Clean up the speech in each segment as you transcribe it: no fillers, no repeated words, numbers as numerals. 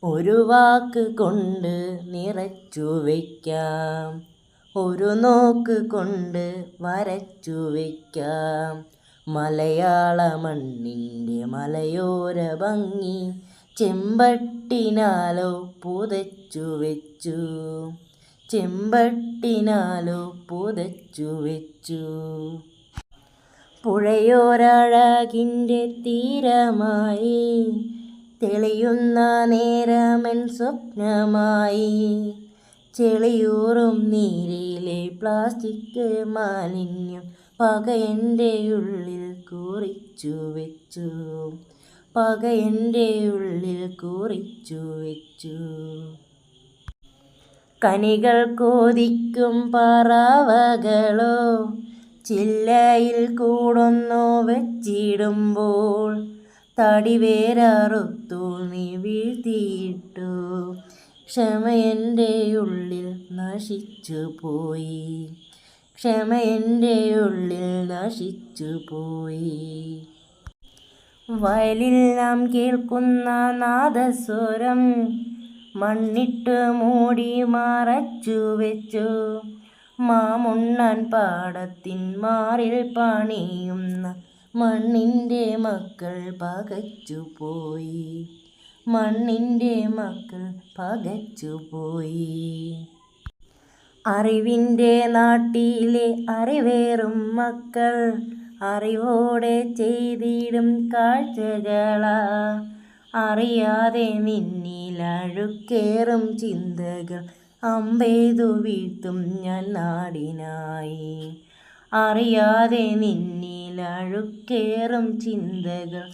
ഒരു വാക്ക് കൊണ്ട് നിറച്ചു വയ്ക്കാം, ഒരു നോക്ക് കൊണ്ട് വരച്ചു വയ്ക്കാം. മലയാള മണ്ണിൻ്റെ മലയോര ഭംഗി ചെമ്പട്ടിനാലോ പുതച്ചു വെച്ചു, ചെമ്പട്ടിനാലോ പുതച്ചു വെച്ചു. പുഴയോരഴകിൻ്റെ തീരമായി തെളിയുന്ന നേരമൻ സ്വപ്നമായി. ചെളിയൂറും നീരിലെ പ്ലാസ്റ്റിക് മാലിന്യം പക എൻ്റെ ഉള്ളിൽ കുറിച്ചു വെച്ചു, പക എൻ്റെ ഉള്ളിൽ കുറിച്ചു വെച്ചു. കനികൾ കൊതിക്കും പറവകളോ ചില്ലയിൽ കൂടുന്നു വെച്ചിടുമ്പോൾ, തടിവേരറുത്തു നീ വീഴ്ത്തിയിട്ടു. ക്ഷമയെൻ്റെ ഉള്ളിൽ നശിച്ചു പോയി, ക്ഷമയെൻ്റെ ഉള്ളിൽ നശിച്ചു പോയി. വയലിൽ നാം കേൾക്കുന്ന നാദസ്വരം മണ്ണിട്ട് മൂടി മറച്ചു വെച്ചു. മാമുണ്ണാൻ പാടത്തിൻ മാറിൽ പണിയുന്ന മണ്ണിൻ്റെ മക്കൾ പകച്ചുപോയി, മണ്ണിൻ്റെ മക്കൾ പകച്ചുപോയി. അറിവിൻ്റെ നാട്ടിലെ അറിവേറും മക്കൾ അറിവോടെ ചെയ്തിടും കാഴ്ചകളാ. അറിയാതെ നിന്നിൽ അഴുക്കേറും ചിന്തകൾ അമ്പെയ്തു വീഴ്ത്തും ഞാൻ നാടിനായി. അറിയാതെ നിന്നിൽ അഴുക്കേറും ചിന്തകൾ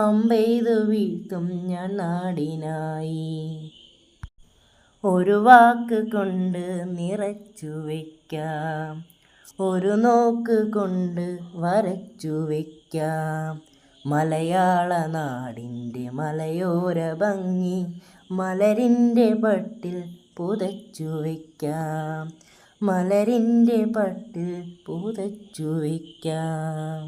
അമ്പെയ്തു വീഴ്ത്തും ഞാൻ നാടിനായി. ഒരു വാക്ക് കൊണ്ട് നിറച്ചു വയ്ക്കാം, ഒരു നോക്ക് കൊണ്ട് വരച്ചു വയ്ക്കാം. മലയാള നാടിൻ്റെ മലയോര ഭംഗി മലരിൻ്റെ പട്ടിൽ പുതച്ചു വയ്ക്കാം, മലരിൻ്റെ പട്ടിൽ പുതച്ചു വയ്ക്കാം.